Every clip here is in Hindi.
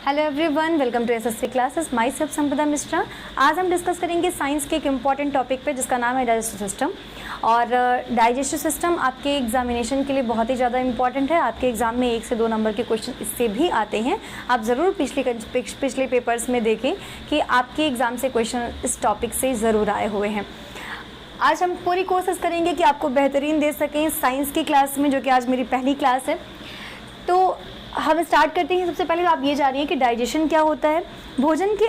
Hello everyone, welcome to SSC classes. Myself Sampada Mishra. आज हम डिस्कस करेंगे साइंस के एक इम्पॉर्टेंट टॉपिक पे जिसका नाम है डाइजेस्टिव सिस्टम। और डाइजेस्टिव सिस्टम आपके एग्जामिनेशन के लिए बहुत ही ज़्यादा इंपॉर्टेंट है। आपके एग्जाम में 1 से 2 नंबर के क्वेश्चन इससे भी आते हैं। आप ज़रूर पिछले पेपर्स में देखें कि आपके एग्ज़ाम से क्वेश्चन इस टॉपिक से ज़रूर आए हुए हैं। आज हम पूरी कोशिश करेंगे कि आपको बेहतरीन दे सकें साइंस की क्लास में, जो कि आज मेरी पहली क्लास है। तो हम स्टार्ट करते हैं। सबसे पहले आप ये जानिए कि डाइजेशन क्या होता है। भोजन के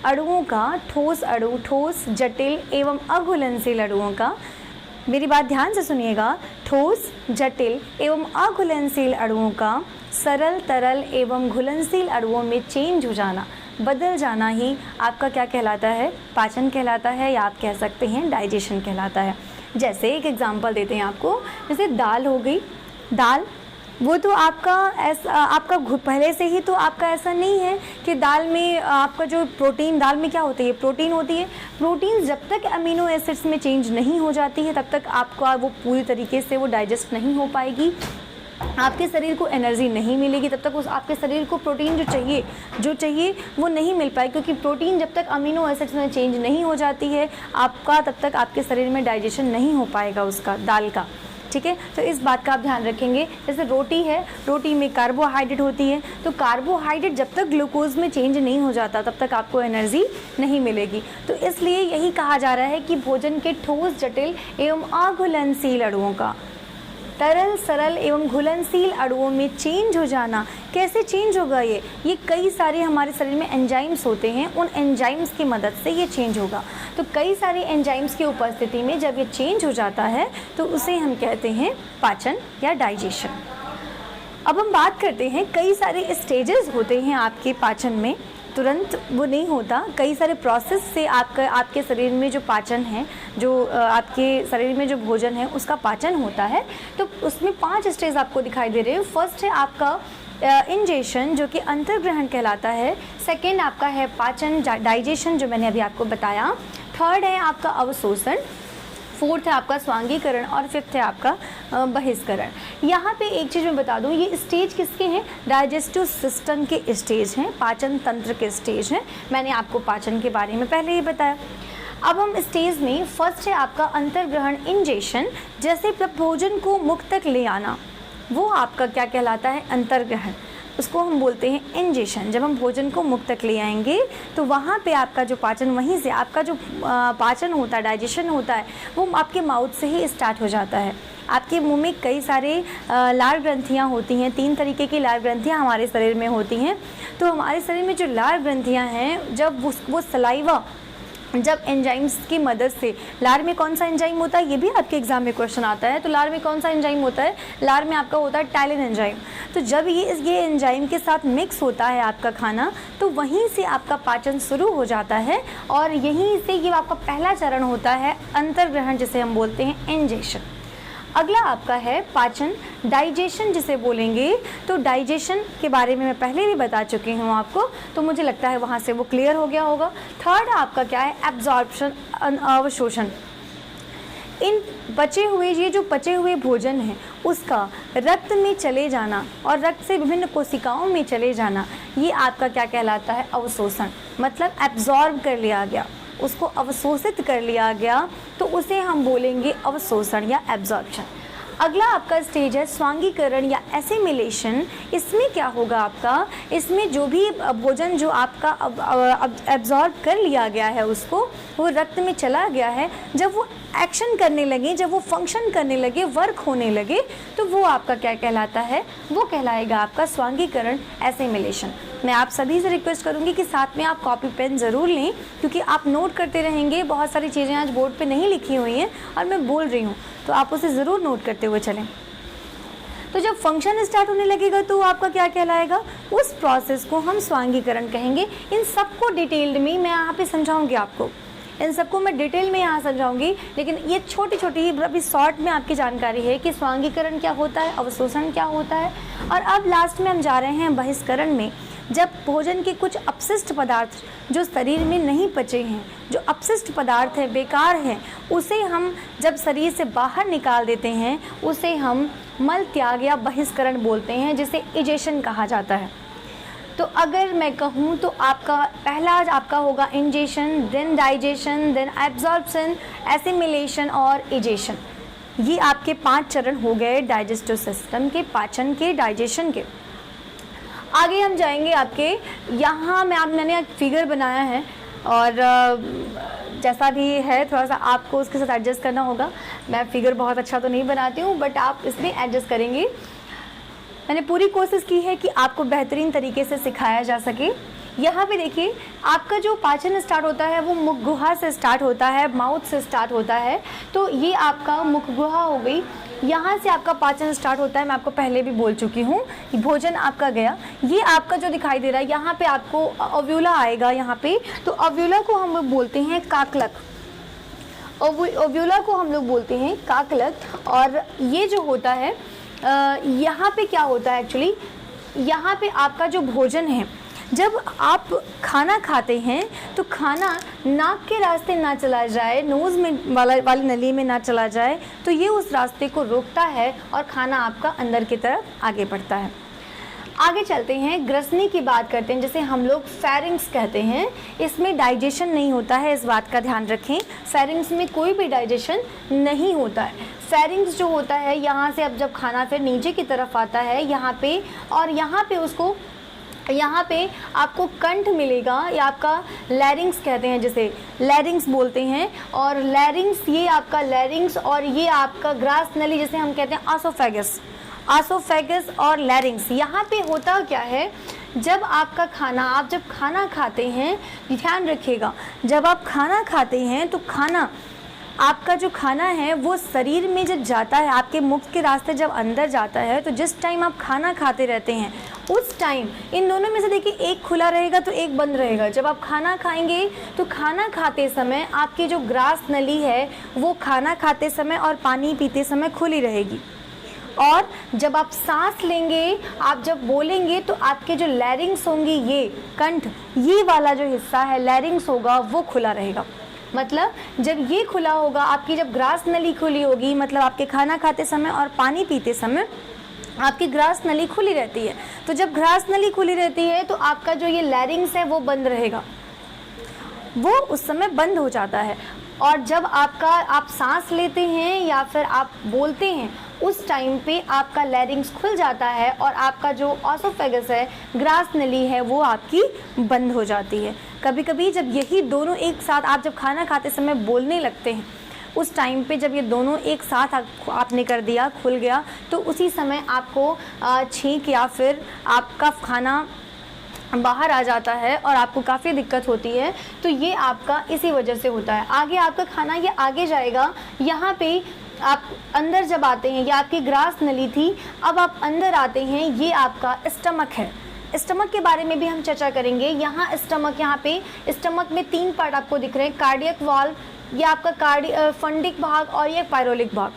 अणुओं का ठोस, जटिल एवं अघुलनशील अणुओं का, मेरी बात ध्यान से सुनिएगा, ठोस, जटिल एवं अघुलनशील अणुओं का सरल, तरल एवं घुलनशील अणुओं में चेंज हो जाना, बदल जाना ही आपका क्या कहलाता है? पाचन कहलाता है, या आप कह सकते हैं डाइजेशन कहलाता है। जैसे एक एग्जांपल देते हैं आपको, जैसे दाल हो गई। दाल वो तो आपका पहले से ही तो आपका ऐसा नहीं है कि दाल में आपका जो प्रोटीन, दाल में क्या होती है? प्रोटीन होती है। प्रोटीन जब तक अमीनो एसिड्स में चेंज नहीं हो जाती है तब तक आपका वो पूरी तरीके से वो डाइजेस्ट नहीं हो पाएगी। आपके शरीर को एनर्जी नहीं मिलेगी, तब तक आपके शरीर को प्रोटीन जो चाहिए वो नहीं मिल पाए, क्योंकि प्रोटीन जब तक अमीनो एसिड्स में चेंज नहीं हो जाती है आपका, तब तक आपके शरीर में डाइजेशन नहीं हो पाएगा उसका, दाल का। ठीक है, तो इस बात का आप ध्यान रखेंगे। जैसे रोटी है, रोटी में कार्बोहाइड्रेट होती है, तो कार्बोहाइड्रेट जब तक ग्लूकोज में चेंज नहीं हो जाता तब तक आपको एनर्जी नहीं मिलेगी। तो इसलिए यही कहा जा रहा है कि भोजन के ठोस, जटिल एवं अघुलनशील अणुओं का तरल, सरल एवं घुलनशील अणुओं में चेंज हो जाना। कैसे चेंज होगा ये कई सारे हमारे शरीर में एंजाइम्स होते हैं, उन एंजाइम्स की मदद से ये चेंज होगा। तो कई सारे एंजाइम्स की उपस्थिति में जब ये चेंज हो जाता है तो उसे हम कहते हैं पाचन या डाइजेशन। अब हम बात करते हैं, कई सारे स्टेजेस होते हैं आपके पाचन में, तुरंत वो नहीं होता। कई सारे प्रोसेस से आपके शरीर में जो पाचन है, जो आपके शरीर में जो भोजन है उसका पाचन होता है। तो उसमें 5 स्टेज आपको दिखाई दे रहे हैं। फर्स्ट है आपका इंजेशन, जो कि अंतर्ग्रहण कहलाता है। सेकेंड आपका है पाचन, डाइजेशन, जो मैंने अभी आपको बताया। थर्ड है आपका अवशोषण। फोर्थ है आपका स्वांगीकरण और फिफ्थ है आपका बहिष्करण। यहाँ पे एक चीज़ मैं बता दूँ, ये स्टेज किसके हैं? डाइजेस्टिव सिस्टम के स्टेज हैं, पाचन तंत्र के स्टेज हैं। मैंने आपको पाचन के बारे में पहले ही बताया। अब हम स्टेज में फर्स्ट है आपका अंतर्ग्रहण, इंजेशन। जैसे भोजन को मुख तक ले आना, वो आपका क्या कहलाता है? अंतर्ग्रहण। उसको हम बोलते हैं इंजेशन। जब हम भोजन को मुख तक ले आएंगे तो वहाँ पे आपका जो पाचन, वहीं से आपका जो पाचन होता है, डाइजेशन होता है, वो आपके माउथ से ही स्टार्ट हो जाता है। आपके मुंह में कई सारे लार ग्रंथियाँ होती हैं। 3 तरीके की लार ग्रंथियाँ हमारे शरीर में होती हैं। तो हमारे शरीर में जो लार ग्रंथियाँ हैं, जब वो सलाइवा, जब एंजाइम्स की मदद से, लार में कौन सा एंजाइम होता है, ये भी आपके एग्जाम में क्वेश्चन आता है। तो लार में कौन सा एंजाइम होता है? लार में आपका होता है टैलिन एंजाइम। तो जब ये एंजाइम के साथ मिक्स होता है आपका खाना, तो वहीं से आपका पाचन शुरू हो जाता है, और यहीं से ये आपका पहला चरण होता है अंतर्ग्रहण, जिसे हम बोलते हैं इंजेशन। अगला आपका है पाचन, डाइजेशन जिसे बोलेंगे। तो डाइजेशन के बारे में मैं पहले भी बता चुकी हूँ आपको, तो मुझे लगता है वहाँ से वो क्लियर हो गया होगा। थर्ड आपका क्या है? एब्जॉर्प्शन, अवशोषण। इन बचे हुए भोजन है उसका रक्त में चले जाना और रक्त से विभिन्न कोशिकाओं में चले जाना, ये आपका क्या कहलाता है? अवशोषण। मतलब एब्जॉर्ब कर लिया गया, उसको अवशोषित कर लिया गया, तो उसे हम बोलेंगे अवशोषण या एब्जॉर्प्शन। अगला आपका स्टेज है स्वांगीकरण या एसिमिलेशन। इसमें क्या होगा आपका? इसमें जो भी भोजन जो आपका एब्जॉर्ब कर लिया गया है, उसको वो रक्त में चला गया है, जब वो एक्शन करने लगे, जब वो फंक्शन करने लगे, वर्क होने लगे, तो वो आपका क्या कहलाता है? वो कहलाएगा आपका स्वांगीकरण, एसिमिलेशन। मैं आप सभी से रिक्वेस्ट करूंगी कि साथ में आप कॉपी पेन ज़रूर लें, क्योंकि आप नोट करते रहेंगे। बहुत सारी चीज़ें आज बोर्ड पे नहीं लिखी हुई हैं और मैं बोल रही हूँ, तो आप उसे ज़रूर नोट करते हुए चलें। तो जब फंक्शन स्टार्ट होने लगेगा तो आपका क्या कहलाएगा? उस प्रोसेस को हम स्वांगीकरण कहेंगे। इन सबको डिटेल्ड में मैं यहाँ पे समझाऊंगी आपको, इन सबको मैं डिटेल में यहाँ समझाऊंगी, लेकिन ये छोटी छोटी अभी शॉर्ट में आपकी जानकारी है कि स्वांगीकरण क्या होता है, अवशोषण क्या होता है। और अब लास्ट में हम जा रहे हैं बहिष्करण में। जब भोजन के कुछ अपशिष्ट पदार्थ जो शरीर में नहीं पचे हैं, जो अपशिष्ट पदार्थ है, बेकार हैं, उसे हम जब शरीर से बाहर निकाल देते हैं, उसे हम मल त्याग या बहिष्करण बोलते हैं, जिसे इजेशन कहा जाता है। तो अगर मैं कहूँ तो आपका पहला आपका होगा ingestion, then digestion, then absorption, assimilation और इजेशन। ये आपके 5 चरण हो गए डाइजेस्टिव सिस्टम के, पाचन के, डाइजेशन के। आगे हम जाएंगे आपके, यहाँ मैंने एक फिगर बनाया है और जैसा भी है थोड़ा सा आपको उसके साथ एडजस्ट करना होगा। मैं फिगर बहुत अच्छा तो नहीं बनाती हूँ, बट आप इसमें एडजस्ट करेंगे। मैंने पूरी कोशिश की है कि आपको बेहतरीन तरीके से सिखाया जा सके। यहाँ पे देखिए, आपका जो पाचन स्टार्ट होता है वो मुख गुहा से स्टार्ट होता है, माउथ से स्टार्ट होता है। तो ये आपका मुख गुहा हो गई, यहाँ से आपका पाचन स्टार्ट होता है। मैं आपको पहले भी बोल चुकी हूँ, भोजन आपका गया। ये आपका जो दिखाई दे रहा है, यहाँ पे आपको ओव्यूला आएगा यहाँ पे। तो ओव्यूला को हम लोग बोलते हैं काकलक, ओव्यूला को हम लोग बोलते हैं काकलक। और ये जो होता है यहाँ पे क्या होता है एक्चुअली, यहाँ पे आपका जो भोजन है, जब आप खाना खाते हैं तो खाना नाक के रास्ते ना चला जाए, नोज़ में वाली नली में ना चला जाए, तो ये उस रास्ते को रोकता है और खाना आपका अंदर की तरफ आगे बढ़ता है। आगे चलते हैं, ग्रसनी की बात करते हैं, जैसे हम लोग फेरिंग्स कहते हैं। इसमें डाइजेशन नहीं होता है, इस बात का ध्यान रखें। फेरिंग्स में कोई भी डाइजेशन नहीं होता है। फेरिंग्स जो होता है, यहाँ से अब जब खाना फिर नीचे की तरफ आता है यहाँ पे, और यहाँ पे उसको, यहाँ पे आपको कंठ मिलेगा, या आपका लैरिंग्स कहते हैं, जिसे लैरिंग्स बोलते हैं। और लैरिंग्स, ये आपका लैरिंग्स, और ये आपका ग्रास नली जिसे हम कहते हैं आसोफेगस, आसोफेगस और लैरिंग्स। यहाँ पे होता क्या है, जब आपका खाना, आप जब खाना खाते हैं, ध्यान रखिएगा, जब आप खाना खाते हैं तो खाना, आपका जो खाना है वो शरीर में जब जाता है, आपके मुख के रास्ते जब अंदर जाता है, तो जिस टाइम आप खाना खाते रहते हैं उस टाइम इन दोनों में से देखिए एक खुला रहेगा तो एक बंद रहेगा। जब आप खाना खाएंगे तो खाना खाते समय आपकी जो ग्रास नली है वो खाना खाते समय और पानी पीते समय खुली रहेगी। और जब आप सांस लेंगे, आप जब बोलेंगे, तो आपके जो लैरिंग्स होंगी, ये कंठ, ये वाला जो हिस्सा है लैरिंग्स होगा, वो खुला रहेगा। मतलब जब ये खुला होगा, आपकी जब ग्रास नली खुली होगी, मतलब आपके खाना खाते समय और पानी पीते समय आपकी ग्रास नली खुली रहती है। तो जब ग्रास नली खुली रहती है तो आपका जो ये लैरिंग्स है वो बंद रहेगा, वो उस समय बंद हो जाता है। और जब आप सांस लेते हैं या फिर आप बोलते हैं, उस टाइम पे आपका लैरिंग्स खुल जाता है और आपका जो ऑसोफेगस है, ग्रास नली है, वो आपकी बंद हो जाती है। कभी कभी जब यही दोनों एक साथ, आप जब खाना खाते समय बोलने लगते हैं, उस टाइम पे जब ये दोनों एक साथ आपने कर दिया, खुल गया, तो उसी समय आपको छींक या फिर आपका खाना बाहर आ जाता है और आपको काफ़ी दिक्कत होती है। तो ये आपका इसी वजह से होता है। आगे आपका खाना ये आगे जाएगा, यहाँ पे आप अंदर जब आते हैं, ये आपकी ग्रास नली थी, अब आप अंदर आते हैं, ये आपका स्टमक है। स्टमक के बारे में भी हम चर्चा करेंगे। यहाँ स्टमक, यहाँ पे स्टमक में 3 पार्ट आपको दिख रहे हैं, कार्डियक वाल्व, ये आपका फंडिक भाग और ये पायरोलिक भाग,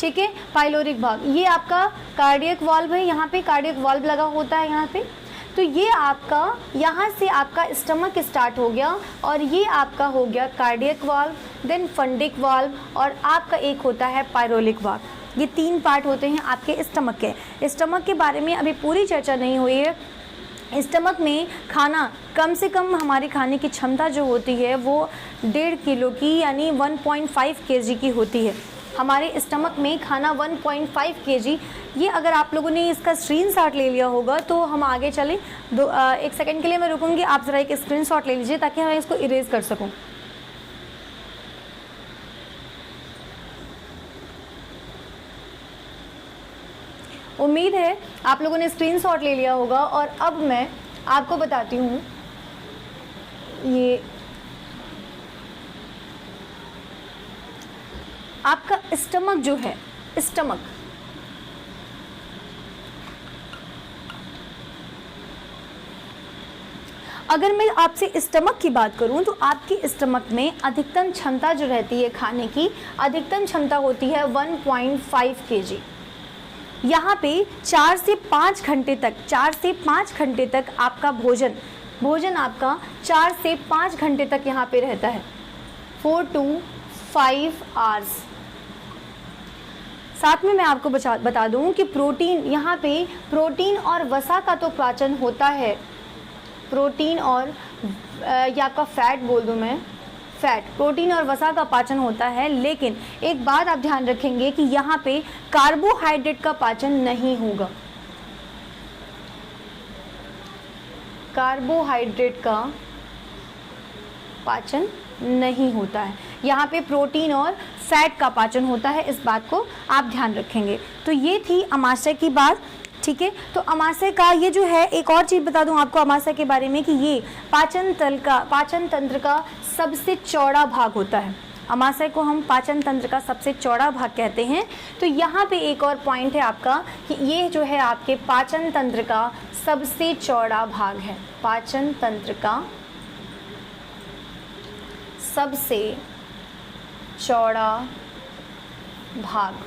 ठीक है, पाइलोरिक भाग। ये आपका कार्डियक वाल्व है, यहाँ पे कार्डियक वाल्व लगा होता है यहाँ पे। तो ये आपका, यहाँ से आपका स्टमक स्टार्ट हो गया और ये आपका हो गया cardiac valve, then fundic valve, और आपका एक होता है पायरोलिक भाग। ये 3 पार्ट होते हैं आपके स्टमक के। स्टमक के बारे में अभी पूरी चर्चा नहीं हुई है। स्टमक में खाना, कम से कम हमारी खाने की क्षमता जो होती है वो 1.5 किलो की, यानी 1.5 केजी की होती है। हमारे स्टमक में खाना 1.5 केजी। ये अगर आप लोगों ने इसका स्क्रीनशॉट ले लिया होगा तो हम आगे चलें। 1 सेकंड के लिए मैं रुकूंगी, आप ज़रा एक स्क्रीनशॉट ले लीजिए ताकि मैं इसको इरेज कर सकूं। उम्मीद है आप लोगों ने स्क्रीनशॉट ले लिया होगा। और अब मैं आपको बताती हूँ, ये आपका स्टमक जो है, स्टमक, अगर मैं आपसे स्टमक की बात करूं तो आपकी स्टमक में अधिकतम क्षमता जो रहती है खाने की, अधिकतम क्षमता होती है 1.5 केजी। यहाँ पे 4 से 5 घंटे तक आपका भोजन आपका 4 से 5 घंटे तक यहाँ पे रहता है, 4 to 5 आवर्स। साथ में मैं आपको बता दूं कि प्रोटीन, यहाँ पे प्रोटीन और वसा का तो पाचन होता है, प्रोटीन और या आपका फैट बोल दूँ मैं, फैट, प्रोटीन और वसा का पाचन होता है। लेकिन एक बात आप ध्यान रखेंगे कि यहाँ पे कार्बोहाइड्रेट का पाचन नहीं होगा, कार्बोहाइड्रेट का पाचन नहीं होता है, यहाँ पे प्रोटीन और फैट का पाचन होता है। इस बात को आप ध्यान रखेंगे। तो ये थी अमाशय की बात, ठीक है। तो अमाशय का ये जो है, एक और चीज़ बता दूं आपको अमाशय के बारे में कि ये पाचन तंत्र का सबसे चौड़ा भाग होता है। अमाशय को हम पाचन तंत्र का सबसे चौड़ा भाग कहते हैं। तो यहाँ पे एक और पॉइंट है आपका कि ये जो है आपके पाचन तंत्र का सबसे चौड़ा भाग है, पाचन तंत्र का सबसे चौड़ा भाग।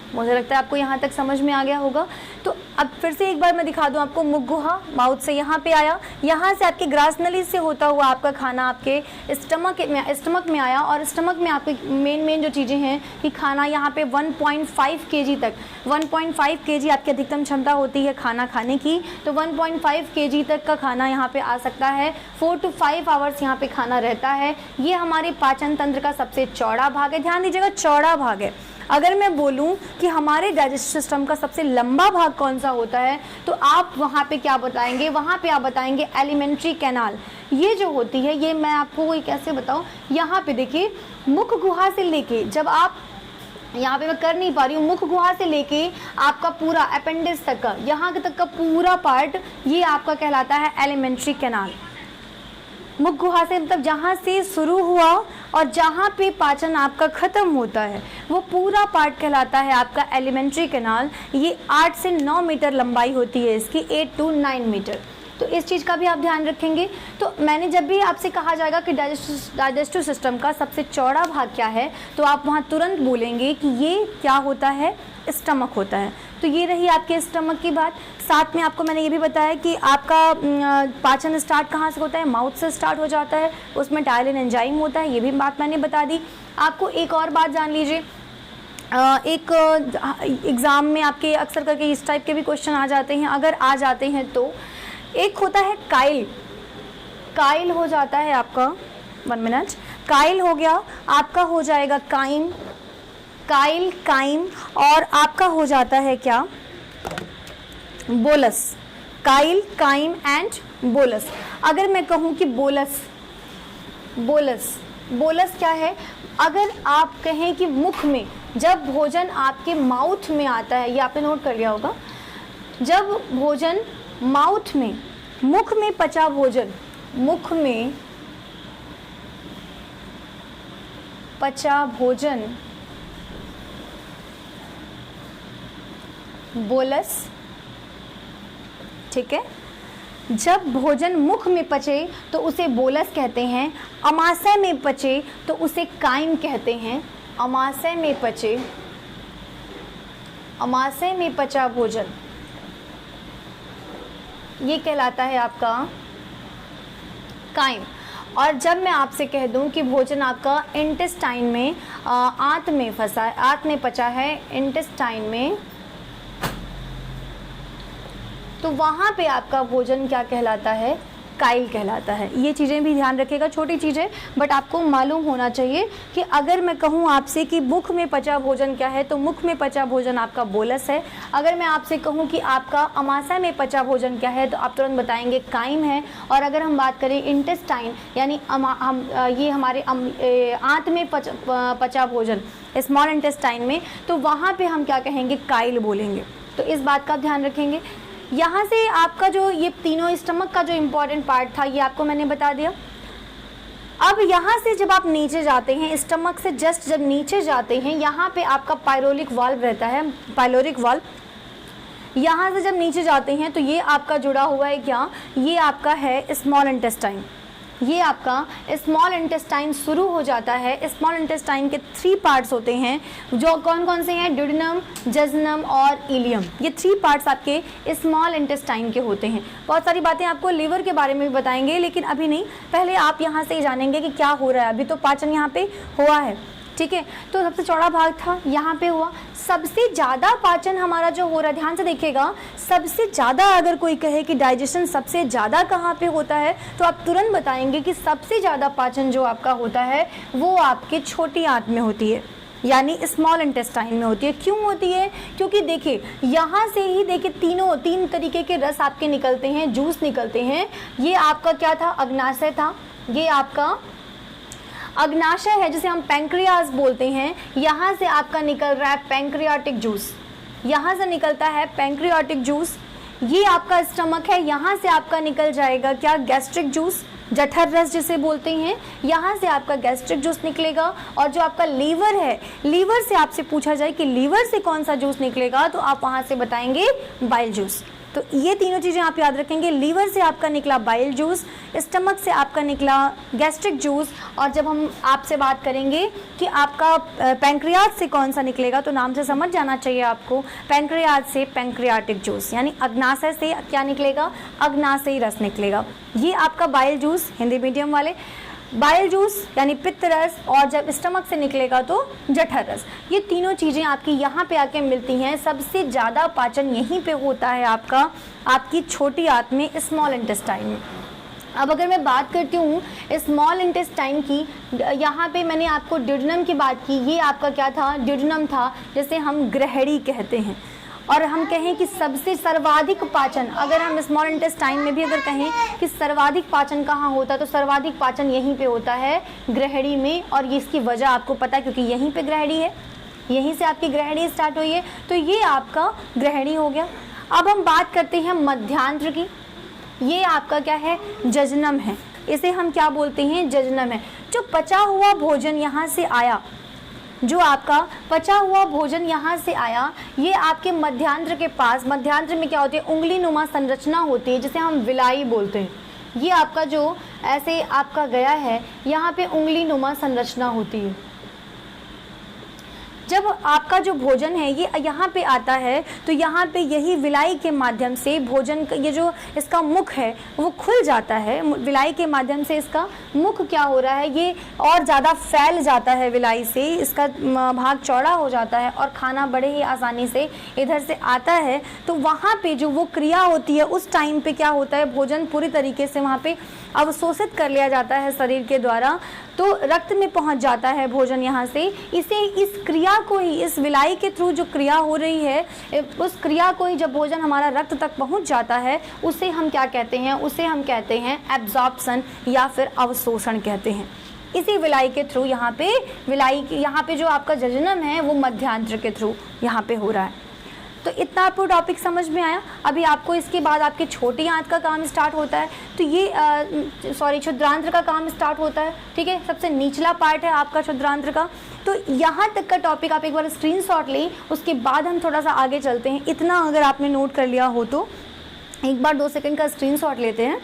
मुझे लगता है आपको यहाँ तक समझ में आ गया होगा। तो अब फिर से एक बार मैं दिखा दूँ आपको, मुख गुहा माउथ से यहाँ पे आया, यहाँ से आपके ग्रास नली से होता हुआ आपका खाना आपके स्टमक में आया, और स्टमक में आपके मेन जो चीज़ें हैं कि खाना यहाँ पे 1.5 केजी तक, 1.5 केजी आपकी अधिकतम क्षमता होती है खाना खाने की। तो 1.5 केजी तक का खाना यहाँ पे आ सकता है, 4 to 5 आवर्स यहाँ पे खाना रहता है। ये हमारे पाचन तंत्र का सबसे चौड़ा भाग है। ध्यान दीजिएगा, चौड़ा भाग है। अगर मैं बोलूं कि हमारे डाइजेस्टिव सिस्टम का सबसे लंबा भाग कौन सा होता है, तो आप वहाँ पे क्या बताएंगे, वहाँ पे आप बताएंगे एलिमेंट्री कैनाल। ये जो होती है, ये मैं आपको कोई कैसे बताऊं, यहाँ पे देखिए, मुख गुहा से लेके, जब आप यहाँ पे मैं कर नहीं पा रही हूँ, मुख गुहा से लेके आपका पूरा अपेंडिक्स तक का, यहाँ तक का पूरा पार्ट, ये आपका कहलाता है एलिमेंट्री कैनाल। मुख गुहा से मतलब जहाँ से शुरू हुआ और जहाँ पे पाचन आपका ख़त्म होता है, वो पूरा पार्ट कहलाता है आपका एलिमेंट्री कैनाल। ये 8 से 9 मीटर लंबाई होती है इसकी, 8 to 9 मीटर। तो इस चीज़ का भी आप ध्यान रखेंगे। तो मैंने जब भी आपसे कहा जाएगा कि डाइजेस्टिव सिस्टम का सबसे चौड़ा भाग क्या है, तो आप वहाँ तुरंत बोलेंगे कि ये क्या होता है, स्टमक होता है। तो ये रही आपके स्टमक की बात। साथ में आपको मैंने ये भी बताया कि आपका पाचन स्टार्ट कहाँ से होता है, माउथ से स्टार्ट हो जाता है, उसमें टाइलिन एंजाइम होता है, ये भी बात मैंने बता दी। आपको एक और बात जान लीजिए, एक एग्ज़ाम में आपके अक्सर करके इस टाइप के भी क्वेश्चन आ जाते हैं, अगर आ जाते हैं तो एक होता है काइल, काइल हो जाता है आपका, 1 मिनट, काइल हो गया, आपका हो जाएगा काइम, काइल, काइम, और आपका हो जाता है क्या, bolus. Chyle, chyme and bolus. अगर मैं कहूँ कि बोलस, बोलस, बोलस क्या है, अगर आप कहें कि मुख में, जब भोजन आपके माउथ में आता है, ये आपने नोट कर लिया होगा, जब भोजन माउथ में, मुख में पचा भोजन, मुख में पचा भोजन बोलस, ठीक है। जब भोजन मुख में पचे तो उसे बोलस कहते हैं, अमाशय में पचे तो उसे काइम कहते हैं। अमाशय में पचे, अमाशय में पचा भोजन ये कहलाता है आपका काइम। और जब मैं आपसे कह दूं कि भोजन आपका इंटेस्टाइन में, आंत में फंसा है, आंत में पचा है, इंटेस्टाइन में, तो वहाँ पे आपका भोजन क्या कहलाता है, काइल कहलाता है। ये चीज़ें भी ध्यान रखिएगा, छोटी चीज़ें, बट आपको मालूम होना चाहिए कि अगर मैं कहूँ आपसे कि मुख में पचा भोजन क्या है, तो मुख में पचा भोजन आपका बोलस है। अगर मैं आपसे कहूँ कि आपका अमाशय में पचा भोजन क्या है, तो आप तुरंत बताएंगे काइम है। और अगर हम बात करें इंटेस्टाइन यानी ये हमारे आंत में पचा भोजन, स्मॉल इंटेस्टाइन में, तो वहाँ पर हम क्या कहेंगे, काइल बोलेंगे। तो इस बात का ध्यान रखेंगे। यहाँ से आपका जो ये तीनों स्टमक का जो इम्पॉर्टेंट पार्ट था, ये आपको मैंने बता दिया। अब यहाँ से जब आप नीचे जाते हैं, स्टमक से जस्ट जब नीचे जाते हैं, यहाँ पे आपका पायरोलिक वाल्व रहता है, पायलोरिक वाल्व। यहाँ से जब नीचे जाते हैं तो ये आपका जुड़ा हुआ है क्या, ये आपका है स्मॉल इंटेस्टाइन। ये आपका स्मॉल इंटेस्टाइन शुरू हो जाता है। स्मॉल इंटेस्टाइन के 3 पार्ट्स होते हैं, जो कौन कौन से हैं, ड्यूडेनम, जजनम और इलियम। ये 3 पार्ट्स आपके स्मॉल इंटेस्टाइन के होते हैं। बहुत सारी बातें आपको लिवर के बारे में भी बताएंगे, लेकिन अभी नहीं, पहले आप यहाँ से जानेंगे कि क्या हो रहा है। अभी तो पाचन यहाँ पे हुआ है, ठीक है। तो सबसे चौड़ा भाग था, यहाँ पे हुआ। सबसे ज़्यादा पाचन हमारा जो हो रहा है, ध्यान से देखिएगा, सबसे ज़्यादा अगर कोई कहे कि डाइजेशन सबसे ज़्यादा कहाँ पे होता है, तो आप तुरंत बताएंगे कि सबसे ज़्यादा पाचन जो आपका होता है वो आपके छोटी आंत में होती है, यानी स्मॉल इंटेस्टाइन में होती है। क्यों होती है? क्योंकि देखिए यहाँ से ही देखिए तीन तरीके के रस आपके निकलते हैं, जूस निकलते हैं। ये आपका क्या था? अग्नाशय था। ये आपका अग्नाशय है जिसे हम पैंक्रियाज बोलते हैं। यहाँ से आपका निकल रहा है पैंक्रियाटिक जूस, यहाँ से निकलता है पैंक्रियाटिक जूस। ये आपका स्टमक है, यहाँ से आपका निकल जाएगा क्या? गैस्ट्रिक जूस, जठर रस जिसे बोलते हैं। यहाँ से आपका गैस्ट्रिक जूस निकलेगा। और जो आपका लीवर है, लीवर से आपसे पूछा जाए कि लीवर से कौन सा जूस निकलेगा, तो आप वहाँ से बताएंगे बाइल जूस। तो ये तीनों चीज़ें आप याद रखेंगे। लीवर से आपका निकला बाइल जूस, स्टमक से आपका निकला गैस्ट्रिक जूस, और जब हम आपसे बात करेंगे कि आपका पैंक्रियाज से कौन सा निकलेगा, तो नाम से समझ जाना चाहिए आपको, पैंक्रियाज से पैंक्रियाटिक जूस, यानी अग्नाशय से क्या निकलेगा? अग्नाशयी रस निकलेगा। ये आपका बाइल जूस, हिंदी मीडियम वाले, बाइल जूस यानी पित्त रस, और जब स्टमक से निकलेगा तो जठर रस। ये तीनों चीज़ें आपकी यहाँ पे आके मिलती हैं। सबसे ज़्यादा पाचन यहीं पे होता है आपका, आपकी छोटी आंत में, स्मॉल इंटेस्टाइन में। अब अगर मैं बात करती हूँ स्मॉल इंटेस्टाइन की, यहाँ पे मैंने आपको ड्यूडेनम की बात की। ये आपका क्या था? ड्यूडेनम था, जैसे हम ग्रहणी कहते हैं। और हम कहें कि सबसे सर्वाधिक पाचन, अगर हम स्मॉल इंटेस्टाइन में भी अगर कहें कि सर्वाधिक पाचन कहाँ होता है, तो सर्वाधिक पाचन यहीं पे होता है, ग्रहणी में। और इसकी वजह आपको पता है, क्योंकि यहीं पे ग्रहणी है, यहीं से आपकी ग्रहणी स्टार्ट हुई है, तो ये आपका ग्रहणी हो गया। अब हम बात करते हैं मध्यांत्र की। ये आपका क्या है? जजनम है। इसे हम क्या बोलते हैं? जजनम है। जो पचा हुआ भोजन यहाँ से आया, जो आपका पचा हुआ भोजन यहाँ से आया, ये आपके मध्यांत्र के पास, मध्यांत्र में क्या होती है? उंगली नुमा संरचना होती है, जिसे हम विलाई बोलते हैं। ये आपका जो ऐसे आपका गया है, यहाँ पे उंगली नुमा संरचना होती है। जब आपका जो भोजन है ये यहाँ पे आता है, तो यहाँ पे यही विलाई के माध्यम से भोजन, ये जो इसका मुख है वो खुल जाता है। विलाई के माध्यम से इसका मुख क्या हो रहा है? ये और ज़्यादा फैल जाता है विलाई से, इसका भाग चौड़ा हो जाता है और खाना बड़े ही आसानी से इधर से आता है। तो वहाँ पे जो वो क्रिया होती है, उस टाइम पे क्या होता है? भोजन पूरी तरीके से वहाँ पे अवशोषित कर लिया जाता है शरीर के द्वारा, तो रक्त में पहुंच जाता है भोजन यहाँ से। इसे, इस क्रिया को ही, इस विलाई के थ्रू जो क्रिया हो रही है, उस क्रिया को ही जब भोजन हमारा रक्त तक पहुंच जाता है, उसे हम क्या कहते हैं? उसे हम कहते हैं एब्जॉर्प्शन या फिर अवशोषण कहते हैं। इसी विलाई के थ्रू यहाँ पे, विलाई यहाँ पे जो आपका जजनम है वो मध्यांत्र के थ्रू यहाँ पे हो रहा है। तो इतना आपको टॉपिक समझ में आया। अभी आपको इसके बाद आपके छोटी आंत का काम स्टार्ट होता है, तो ये क्षुद्रांत्र का काम स्टार्ट होता है। ठीक है, सबसे निचला पार्ट है आपका क्षुद्रांत्र का। तो यहाँ तक का टॉपिक आप एक बार स्क्रीनशॉट लें, उसके बाद हम थोड़ा सा आगे चलते हैं। इतना अगर आपने नोट कर लिया हो तो एक बार 2 सेकंड का स्क्रीनशॉट लेते हैं।